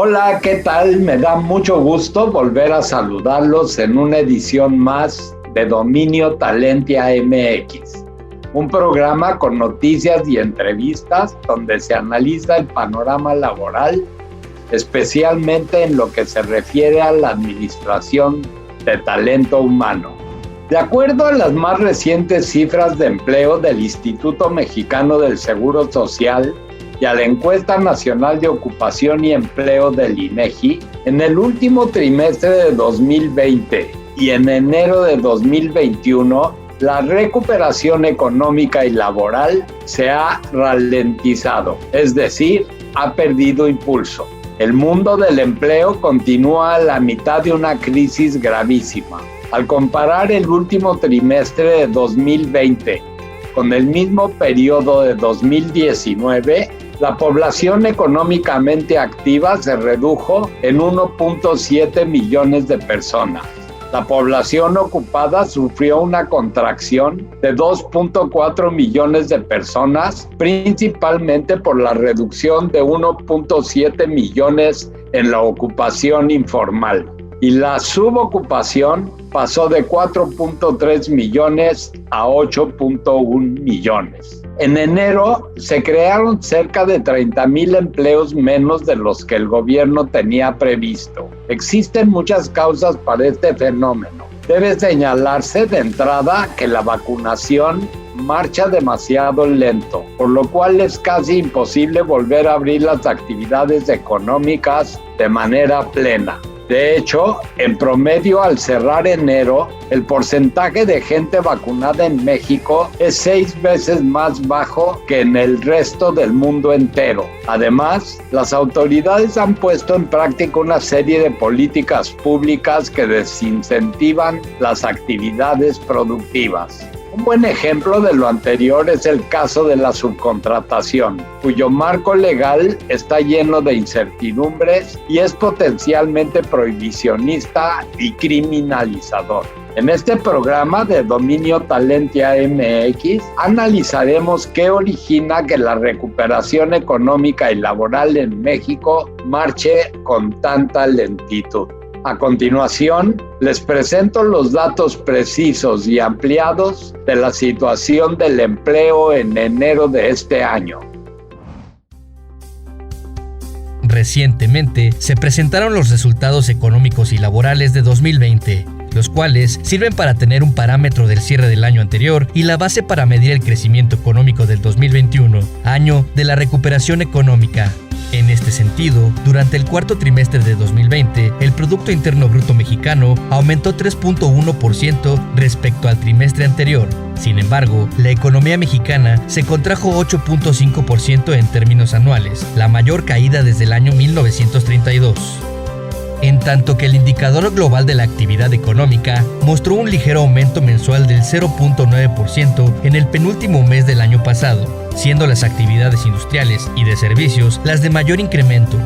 Hola, ¿qué tal? Me da mucho gusto volver a saludarlos en una edición más de Dominio Talentia MX, un programa con noticias y entrevistas donde se analiza el panorama laboral, especialmente en lo que se refiere a la administración de talento humano. De acuerdo a las más recientes cifras de empleo del Instituto Mexicano del Seguro Social y a la Encuesta Nacional de Ocupación y Empleo del INEGI, en el último trimestre de 2020 y en enero de 2021, la recuperación económica y laboral se ha ralentizado, es decir, ha perdido impulso. El mundo del empleo continúa a la mitad de una crisis gravísima. Al comparar el último trimestre de 2020 con el mismo periodo de 2019, la población económicamente activa se redujo en 1.7 millones de personas. La población ocupada sufrió una contracción de 2.4 millones de personas, principalmente por la reducción de 1.7 millones en la ocupación informal. Y la subocupación pasó de 4.3 millones a 8.1 millones. En enero se crearon cerca de 30,000 empleos menos de los que el gobierno tenía previsto. Existen muchas causas para este fenómeno. Debe señalarse de entrada que la vacunación marcha demasiado lento, por lo cual es casi imposible volver a abrir las actividades económicas de manera plena. De hecho, en promedio, al cerrar enero, el porcentaje de gente vacunada en México es 6 veces más bajo que en el resto del mundo entero. Además, las autoridades han puesto en práctica una serie de políticas públicas que desincentivan las actividades productivas. Un buen ejemplo de lo anterior es el caso de la subcontratación, cuyo marco legal está lleno de incertidumbres y es potencialmente prohibicionista y criminalizador. En este programa de Dominio Talentia MX analizaremos qué origina que la recuperación económica y laboral en México marche con tanta lentitud. A continuación, les presento los datos precisos y ampliados de la situación del empleo en enero de este año. Recientemente se presentaron los resultados económicos y laborales de 2020, los cuales sirven para tener un parámetro del cierre del año anterior y la base para medir el crecimiento económico del 2021, año de la recuperación económica. En este sentido, durante el cuarto trimestre de 2020, el Producto Interno Bruto mexicano aumentó 3.1% respecto al trimestre anterior. Sin embargo, la economía mexicana se contrajo 8.5% en términos anuales, la mayor caída desde el año 1932. En tanto que el indicador global de la actividad económica mostró un ligero aumento mensual del 0.9% en el penúltimo mes del año pasado, siendo las actividades industriales y de servicios las de mayor incremento.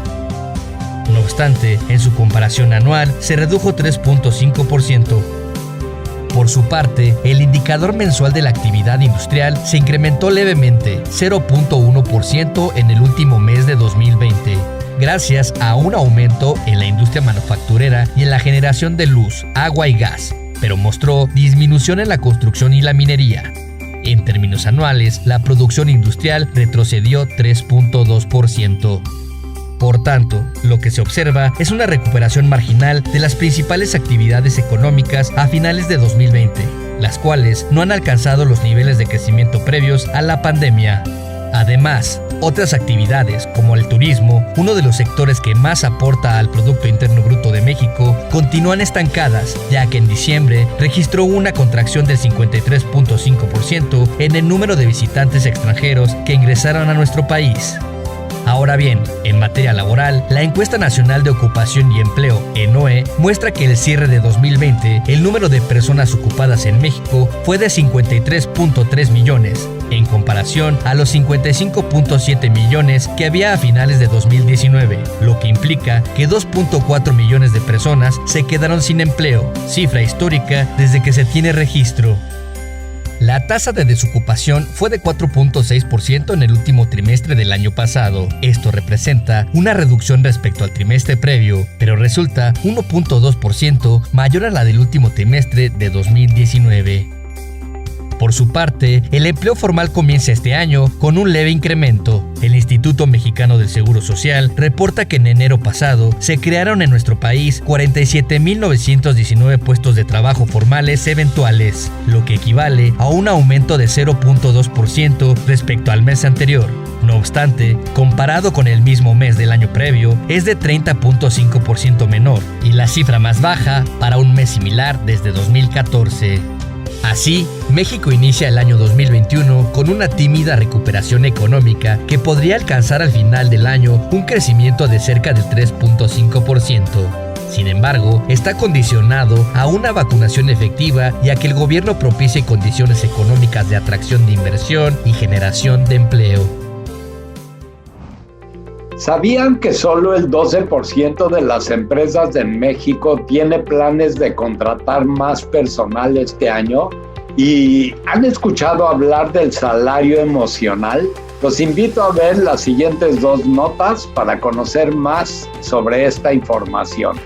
No obstante, en su comparación anual se redujo 3.5%. Por su parte, el indicador mensual de la actividad industrial se incrementó levemente, 0.1% en el último mes de 2020. Gracias a un aumento en la industria manufacturera y en la generación de luz, agua y gas, pero mostró disminución en la construcción y la minería. En términos anuales, la producción industrial retrocedió 3.2%. Por tanto, lo que se observa es una recuperación marginal de las principales actividades económicas a finales de 2020, las cuales no han alcanzado los niveles de crecimiento previos a la pandemia. Además, otras actividades, como el turismo, uno de los sectores que más aporta al Producto Interno Bruto de México, continúan estancadas, ya que en diciembre registró una contracción del 53.5% en el número de visitantes extranjeros que ingresaron a nuestro país. Ahora bien, en materia laboral, la Encuesta Nacional de Ocupación y Empleo, ENOE, muestra que el cierre de 2020, el número de personas ocupadas en México fue de 53.3 millones, en comparación a los 55.7 millones que había a finales de 2019, lo que implica que 2.4 millones de personas se quedaron sin empleo, cifra histórica desde que se tiene registro. La tasa de desocupación fue de 4.6% en el último trimestre del año pasado. Esto representa una reducción respecto al trimestre previo, pero resulta 1.2% mayor a la del último trimestre de 2019. Por su parte, el empleo formal comienza este año con un leve incremento. El Instituto Mexicano del Seguro Social reporta que en enero pasado se crearon en nuestro país 47.919 puestos de trabajo formales eventuales, lo que equivale a un aumento de 0.2% respecto al mes anterior. No obstante, comparado con el mismo mes del año previo, es de 30.5% menor y la cifra más baja para un mes similar desde 2014. Así, México inicia el año 2021 con una tímida recuperación económica que podría alcanzar al final del año un crecimiento de cerca del 3.5%. Sin embargo, está condicionado a una vacunación efectiva y a que el gobierno propicie condiciones económicas de atracción de inversión y generación de empleo. ¿Sabían que solo el 12% de las empresas en México tiene planes de contratar más personal este año? ¿Y han escuchado hablar del salario emocional? Los invito a ver las siguientes 2 notas para conocer más sobre esta información.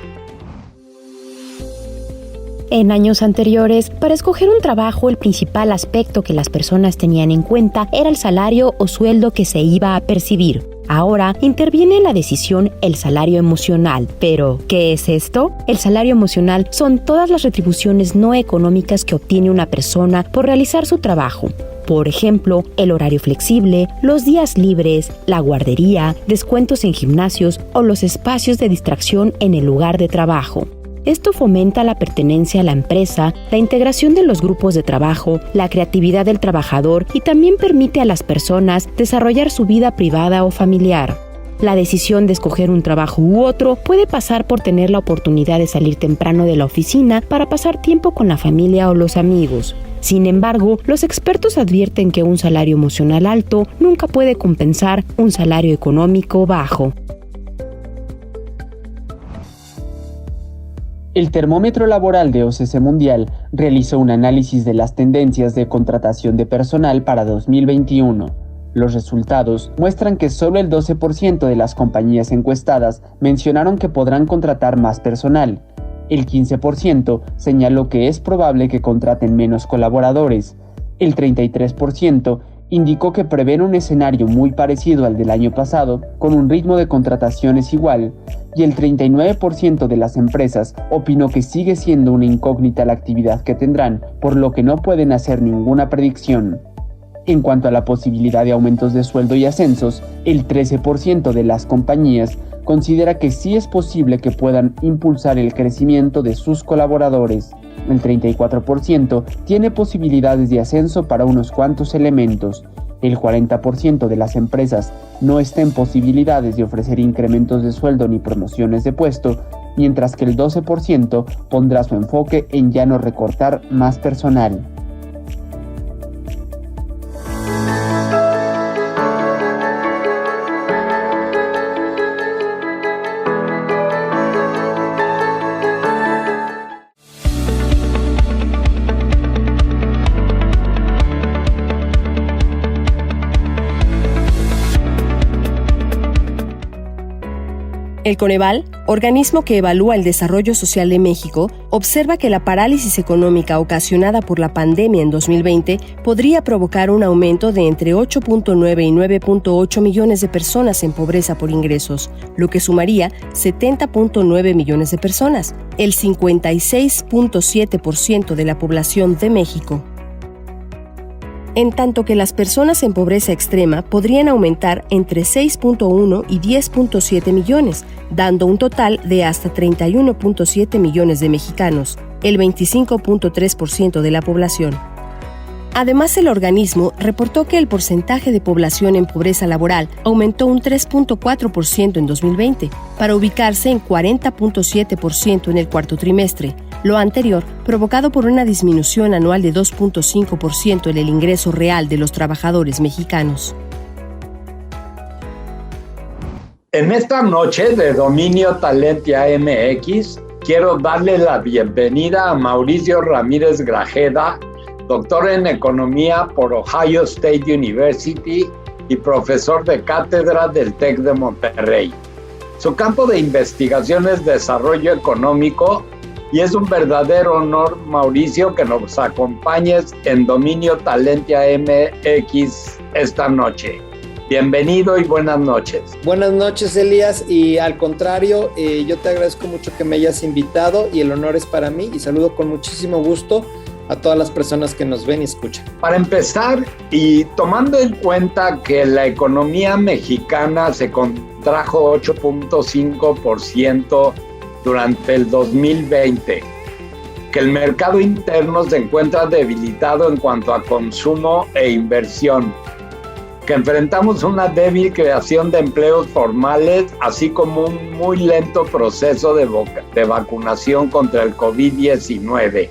En años anteriores, para escoger un trabajo, el principal aspecto que las personas tenían en cuenta era el salario o sueldo que se iba a percibir. Ahora interviene en la decisión el salario emocional. ¿Pero qué es esto? El salario emocional son todas las retribuciones no económicas que obtiene una persona por realizar su trabajo. Por ejemplo, el horario flexible, los días libres, la guardería, descuentos en gimnasios o los espacios de distracción en el lugar de trabajo. Esto fomenta la pertenencia a la empresa, la integración de los grupos de trabajo, la creatividad del trabajador y también permite a las personas desarrollar su vida privada o familiar. La decisión de escoger un trabajo u otro puede pasar por tener la oportunidad de salir temprano de la oficina para pasar tiempo con la familia o los amigos. Sin embargo, los expertos advierten que un salario emocional alto nunca puede compensar un salario económico bajo. El Termómetro Laboral de OCC Mundial realizó un análisis de las tendencias de contratación de personal para 2021. Los resultados muestran que solo el 12% de las compañías encuestadas mencionaron que podrán contratar más personal. El 15% señaló que es probable que contraten menos colaboradores. El 33% indicó que prevén un escenario muy parecido al del año pasado, con un ritmo de contrataciones igual, y el 39% de las empresas opinó que sigue siendo una incógnita la actividad que tendrán, por lo que no pueden hacer ninguna predicción. En cuanto a la posibilidad de aumentos de sueldo y ascensos, el 13% de las compañías considera que sí es posible que puedan impulsar el crecimiento de sus colaboradores. El 34% tiene posibilidades de ascenso para unos cuantos elementos. El 40% de las empresas no está en posibilidades de ofrecer incrementos de sueldo ni promociones de puesto, mientras que el 12% pondrá su enfoque en ya no recortar más personal. El Coneval, organismo que evalúa el desarrollo social de México, observa que la parálisis económica ocasionada por la pandemia en 2020 podría provocar un aumento de entre 8.9 y 9.8 millones de personas en pobreza por ingresos, lo que sumaría 70.9 millones de personas, el 56.7% de la población de México. En tanto que las personas en pobreza extrema podrían aumentar entre 6.1 y 10.7 millones, dando un total de hasta 31.7 millones de mexicanos, el 25.3% de la población. Además, el organismo reportó que el porcentaje de población en pobreza laboral aumentó un 3.4% en 2020, para ubicarse en 40.7% en el cuarto trimestre, lo anterior provocado por una disminución anual de 2.5% en el ingreso real de los trabajadores mexicanos. En esta noche de Dominio Talentia MX, quiero darle la bienvenida a Mauricio Ramírez Grajeda, doctor en economía por Ohio State University y profesor de cátedra del TEC de Monterrey. Su campo de investigación es desarrollo económico y es un verdadero honor, Mauricio, que nos acompañes en Dominio Talentia MX esta noche. Bienvenido y buenas noches. Buenas noches, Elías, y al contrario, yo te agradezco mucho que me hayas invitado y el honor es para mí y saludo con muchísimo gusto a todas las personas que nos ven y escuchan. Para empezar, y tomando en cuenta que la economía mexicana se contrajo 8.5% durante el 2020, que el mercado interno se encuentra debilitado en cuanto a consumo e inversión, que enfrentamos una débil creación de empleos formales, así como un muy lento proceso de vacunación contra el COVID-19.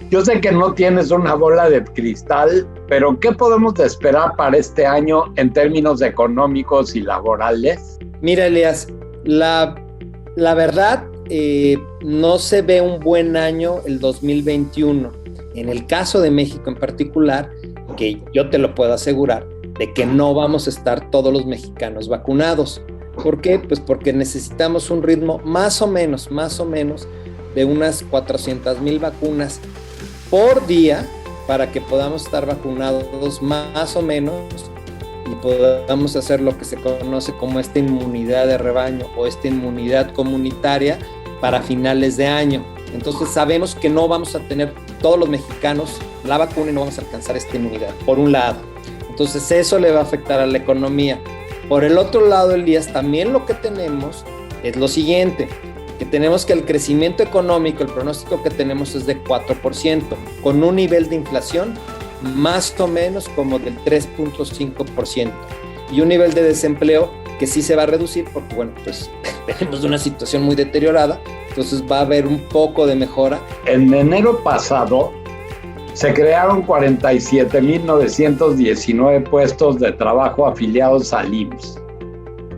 Yo sé que no tienes una bola de cristal, pero ¿qué podemos esperar para este año en términos económicos y laborales? Mira, Elías, la verdad, no se ve un buen año el 2021. En el caso de México en particular, que yo te lo puedo asegurar, de que no vamos a estar todos los mexicanos vacunados. ¿Por qué? Pues porque necesitamos un ritmo más o menos de unas 400,000 vacunas por día para que podamos estar vacunados más o menos y podamos hacer lo que se conoce como esta inmunidad de rebaño o esta inmunidad comunitaria para finales de año. Entonces sabemos que no vamos a tener todos los mexicanos la vacuna y no vamos a alcanzar esta inmunidad, por un lado. Entonces eso le va a afectar a la economía. Por el otro lado, Elías, también lo que tenemos es lo siguiente, que tenemos que el crecimiento económico, el pronóstico que tenemos es de 4%, con un nivel de inflación más o menos como del 3.5%, y un nivel de desempleo que sí se va a reducir porque, bueno, pues tenemos una situación muy deteriorada, entonces va a haber un poco de mejora. En enero pasado se crearon 47,919 puestos de trabajo afiliados al IMSS,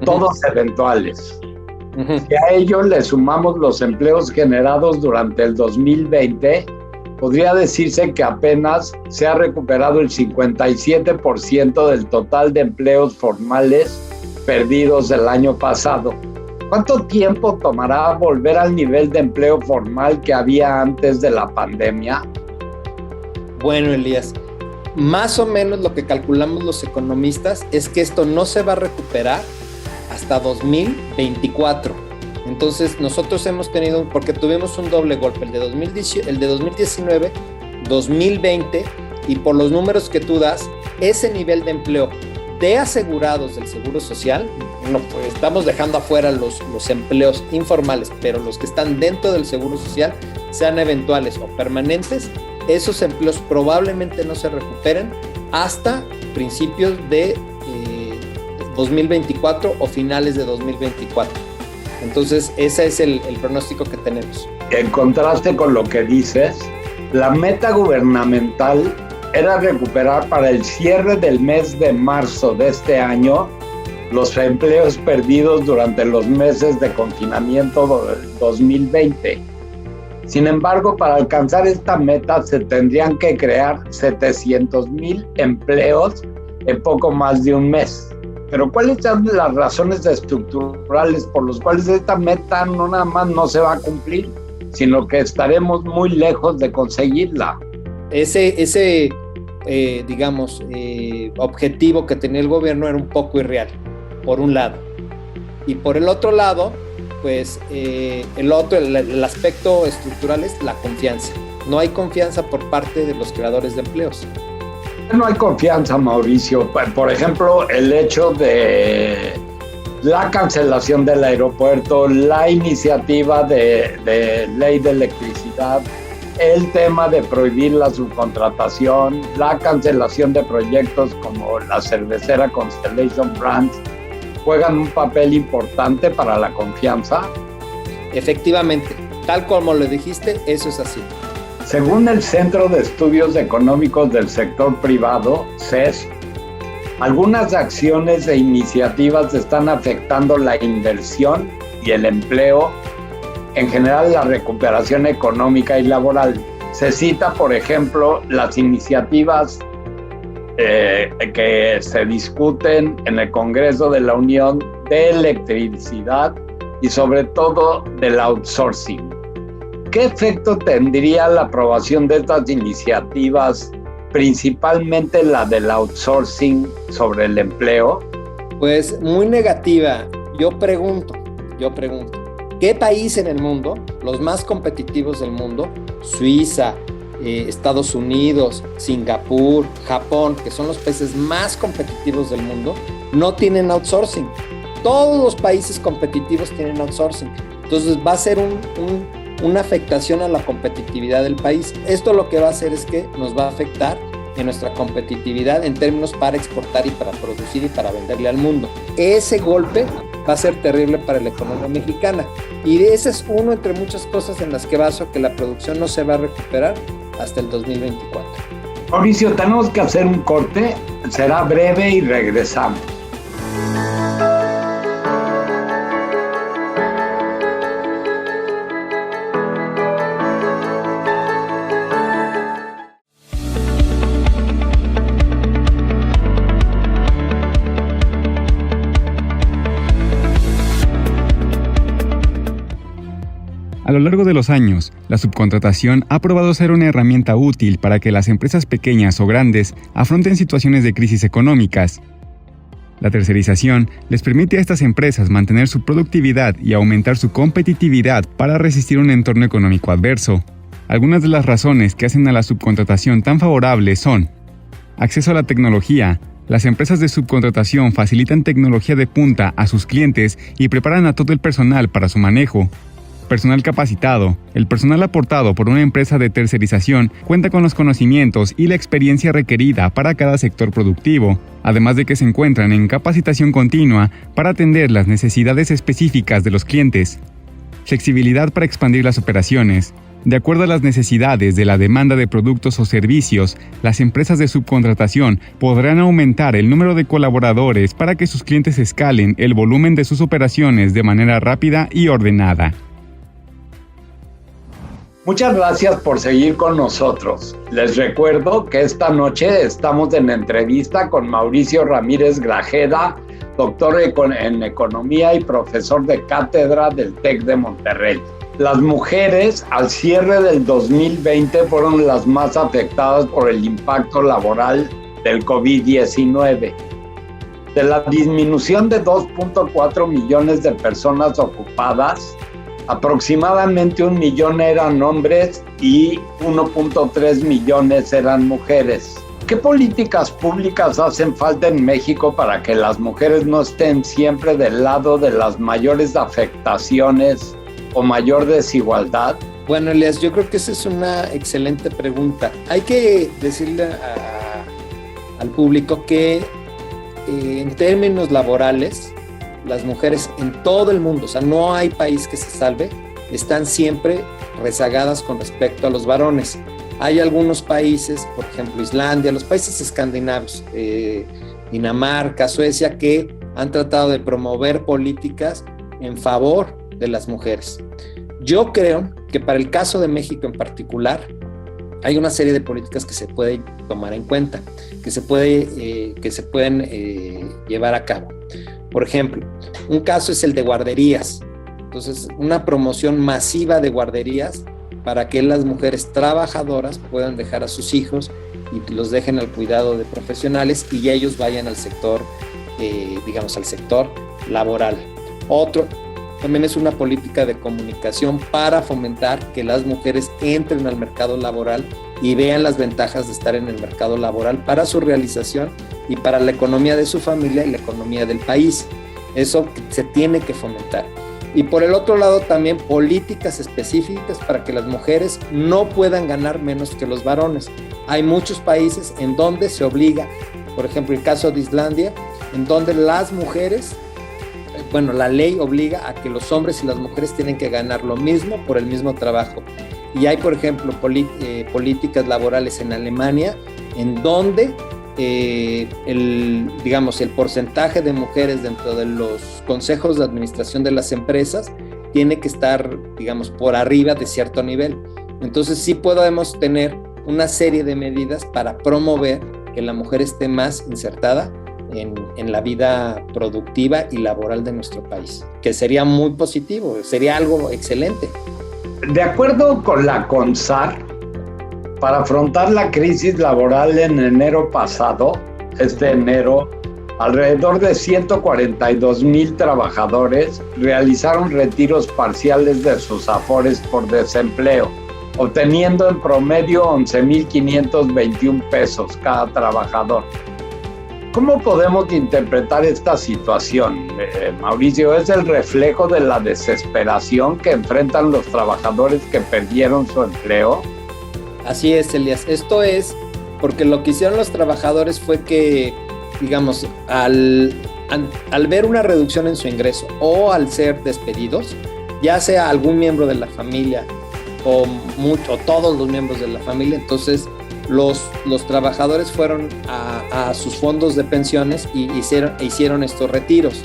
todos eventuales. Si a ello le sumamos los empleos generados durante el 2020, podría decirse que apenas se ha recuperado el 57% del total de empleos formales perdidos el año pasado. ¿Cuánto tiempo tomará volver al nivel de empleo formal que había antes de la pandemia? Bueno, Elías, más o menos lo que calculamos los economistas es que esto no se va a recuperar hasta 2024. Entonces nosotros hemos tenido, porque tuvimos un doble golpe, el de 2019, 2020, y por los números que tú das, ese nivel de empleo de asegurados del Seguro Social, no, pues estamos dejando afuera los empleos informales, pero los que están dentro del Seguro Social, sean eventuales o permanentes, esos empleos probablemente no se recuperen hasta principios de 2024 o finales de 2024. Entonces, ese es el pronóstico que tenemos. En contraste con lo que dices, la meta gubernamental era recuperar para el cierre del mes de marzo de este año los empleos perdidos durante los meses de confinamiento del 2020. Sin embargo, para alcanzar esta meta se tendrían que crear 700,000 empleos en poco más de un mes. Pero ¿cuáles son las razones estructurales por las cuales esta meta no nada más no se va a cumplir, sino que estaremos muy lejos de conseguirla? Ese objetivo que tenía el gobierno era un poco irreal, por un lado. Y por el otro lado, pues el aspecto estructural es la confianza. No hay confianza por parte de los creadores de empleos. No hay confianza, Mauricio. Por ejemplo, el hecho de la cancelación del aeropuerto, la iniciativa de ley de electricidad, el tema de prohibir la subcontratación, la cancelación de proyectos como la cervecera Constellation Brands, juegan un papel importante para la confianza. Efectivamente, tal como lo dijiste, eso es así. Según el Centro de Estudios Económicos del Sector Privado, CES, algunas acciones e iniciativas están afectando la inversión y el empleo, en general la recuperación económica y laboral. Se cita, por ejemplo, las iniciativas que se discuten en el Congreso de la Unión de electricidad y sobre todo del outsourcing. ¿Qué efecto tendría la aprobación de estas iniciativas, principalmente la del outsourcing, sobre el empleo? Pues muy negativa. Yo pregunto, ¿qué país en el mundo, los más competitivos del mundo, Suiza, Estados Unidos, Singapur, Japón, que son los países más competitivos del mundo, no tienen outsourcing? Todos los países competitivos tienen outsourcing. Entonces va a ser una afectación a la competitividad del país. Esto lo que va a hacer es que nos va a afectar en nuestra competitividad en términos para exportar y para producir y para venderle al mundo. Ese golpe va a ser terrible para la economía mexicana. Y ese es uno entre muchas cosas en las que baso que la producción no se va a recuperar hasta el 2024. Mauricio, tenemos que hacer un corte, será breve y regresamos. A lo largo de los años, la subcontratación ha probado ser una herramienta útil para que las empresas pequeñas o grandes afronten situaciones de crisis económicas. La tercerización les permite a estas empresas mantener su productividad y aumentar su competitividad para resistir un entorno económico adverso. Algunas de las razones que hacen a la subcontratación tan favorable son: acceso a la tecnología. Las empresas de subcontratación facilitan tecnología de punta a sus clientes y preparan a todo el personal para su manejo. Personal capacitado. El personal aportado por una empresa de tercerización cuenta con los conocimientos y la experiencia requerida para cada sector productivo, además de que se encuentran en capacitación continua para atender las necesidades específicas de los clientes. Flexibilidad para expandir las operaciones. De acuerdo a las necesidades de la demanda de productos o servicios, las empresas de subcontratación podrán aumentar el número de colaboradores para que sus clientes escalen el volumen de sus operaciones de manera rápida y ordenada. Muchas gracias por seguir con nosotros. Les recuerdo que esta noche estamos en entrevista con Mauricio Ramírez Grajeda, doctor en Economía y profesor de cátedra del TEC de Monterrey. Las mujeres al cierre del 2020 fueron las más afectadas por el impacto laboral del COVID-19. De la disminución de 2.4 millones de personas ocupadas, aproximadamente 1 millón eran hombres y 1.3 millones eran mujeres. ¿Qué políticas públicas hacen falta en México para que las mujeres no estén siempre del lado de las mayores afectaciones o mayor desigualdad? Bueno, Elias, yo creo que esa es una excelente pregunta. Hay que decirle al público que en términos laborales, las mujeres en todo el mundo, o sea, no hay país que se salve, están siempre rezagadas con respecto a los varones. Hay algunos países, por ejemplo Islandia, los países escandinavos, Dinamarca, Suecia, que han tratado de promover políticas en favor de las mujeres. Yo creo que para el caso de México en particular, hay una serie de políticas que se pueden tomar en cuenta, que se pueden llevar a cabo. Por ejemplo, un caso es el de guarderías. Entonces, una promoción masiva de guarderías para que las mujeres trabajadoras puedan dejar a sus hijos y los dejen al cuidado de profesionales y ellos vayan al sector, al sector laboral. Otro también es una política de comunicación para fomentar que las mujeres entren al mercado laboral y vean las ventajas de estar en el mercado laboral para su realización y para la economía de su familia y la economía del país. Eso se tiene que fomentar. Y por el otro lado también políticas específicas para que las mujeres no puedan ganar menos que los varones. Hay muchos países en donde se obliga, por ejemplo el caso de Islandia, en donde las mujeres, la ley obliga a que los hombres y las mujeres tienen que ganar lo mismo por el mismo trabajo. Y hay, por ejemplo, políticas laborales en Alemania en donde el porcentaje de mujeres dentro de los consejos de administración de las empresas tiene que estar, por arriba de cierto nivel. Entonces sí podemos tener una serie de medidas para promover que la mujer esté más insertada en la vida productiva y laboral de nuestro país, que sería muy positivo, sería algo excelente. De acuerdo con la CONSAR, para afrontar la crisis laboral en enero pasado, enero, alrededor de 142,000 trabajadores realizaron retiros parciales de sus afores por desempleo, obteniendo en promedio 11,521 pesos cada trabajador. ¿Cómo podemos interpretar esta situación, Mauricio? ¿Es el reflejo de la desesperación que enfrentan los trabajadores que perdieron su empleo? Así es, Elías. Esto es porque lo que hicieron los trabajadores fue que, digamos, al ver una reducción en su ingreso o al ser despedidos, ya sea algún miembro de la familia o todos los miembros de la familia, entonces los trabajadores fueron a sus fondos de pensiones y hicieron estos retiros.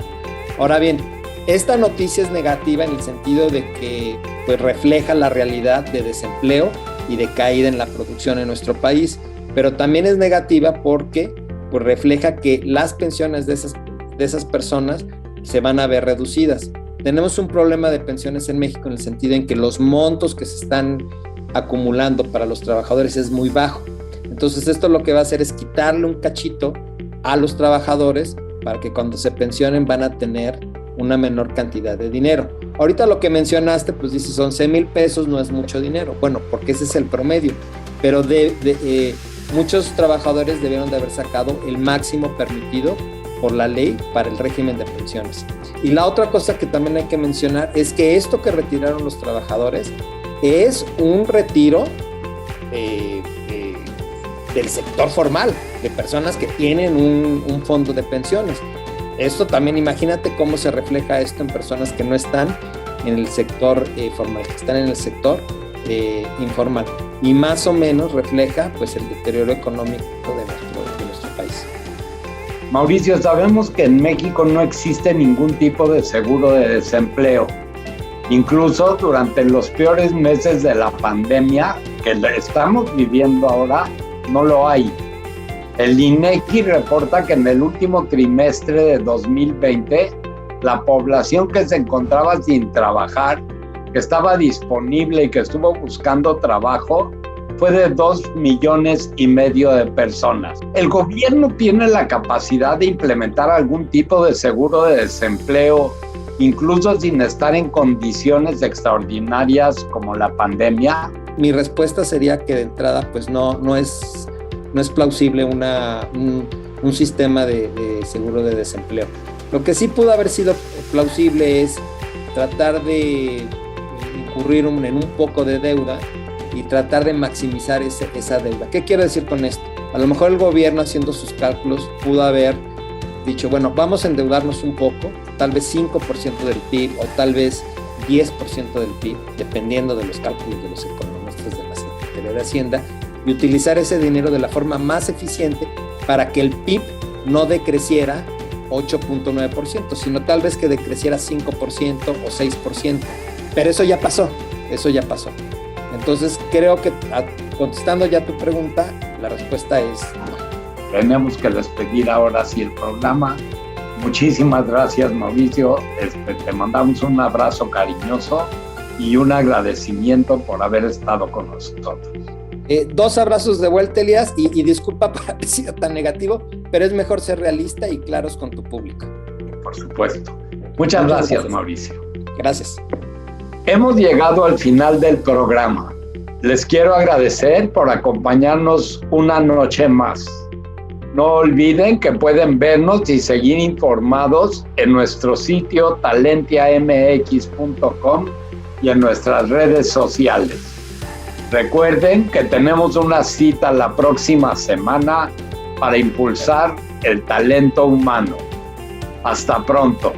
Ahora bien, esta noticia es negativa en el sentido de que pues, refleja la realidad de desempleo y de caída en la producción en nuestro país, pero también es negativa porque pues, refleja que las pensiones de esas personas se van a ver reducidas. Tenemos un problema de pensiones en México en el sentido en que los montos que se están acumulando para los trabajadores es muy bajo. Entonces esto lo que va a hacer es quitarle un cachito a los trabajadores para que cuando se pensionen van a tener una menor cantidad de dinero. Ahorita lo que mencionaste, pues dices 11,000 pesos no es mucho dinero. Bueno, porque ese es el promedio, pero muchos trabajadores debieron de haber sacado el máximo permitido por la ley para el régimen de pensiones. Y la otra cosa que también hay que mencionar es que esto que retiraron los trabajadores es un retiro del sector formal, de personas que tienen un fondo de pensiones. Esto también, imagínate cómo se refleja esto en personas que no están en el sector formal, que están en el sector informal. Y más o menos refleja pues, el deterioro económico de nuestro país. Mauricio, sabemos que en México no existe ningún tipo de seguro de desempleo. Incluso durante los peores meses de la pandemia que estamos viviendo ahora, no lo hay. El INEGI reporta que en el último trimestre de 2020, la población que se encontraba sin trabajar, que estaba disponible y que estuvo buscando trabajo, fue de 2,5 millones de personas. ¿El gobierno tiene la capacidad de implementar algún tipo de seguro de desempleo, incluso sin estar en condiciones extraordinarias como la pandemia? Mi respuesta sería que de entrada pues no es plausible un sistema de seguro de desempleo. Lo que sí pudo haber sido plausible es tratar de incurrir en un poco de deuda y tratar de maximizar esa deuda. ¿Qué quiero decir con esto? A lo mejor el gobierno, haciendo sus cálculos, pudo haber dicho, bueno, vamos a endeudarnos un poco, tal vez 5% del PIB o tal vez 10% del PIB, dependiendo de los cálculos de los economistas de la Secretaría de Hacienda, y utilizar ese dinero de la forma más eficiente para que el PIB no decreciera 8.9%, sino tal vez que decreciera 5% o 6%. Pero eso ya pasó. Entonces creo que contestando ya tu pregunta, la respuesta es no. Tenemos que despedir ahora sí el programa. Muchísimas gracias, Mauricio. Te mandamos un abrazo cariñoso y un agradecimiento por haber estado con nosotros. 2 abrazos de vuelta, Elías, y disculpa por haber sido tan negativo, pero es mejor ser realista y claros con tu público. Por supuesto. Muchas gracias, Mauricio. Gracias. Hemos llegado al final del programa. Les quiero agradecer por acompañarnos una noche más. No olviden que pueden vernos y seguir informados en nuestro sitio talentiamx.com y en nuestras redes sociales. Recuerden que tenemos una cita la próxima semana para impulsar el talento humano. Hasta pronto.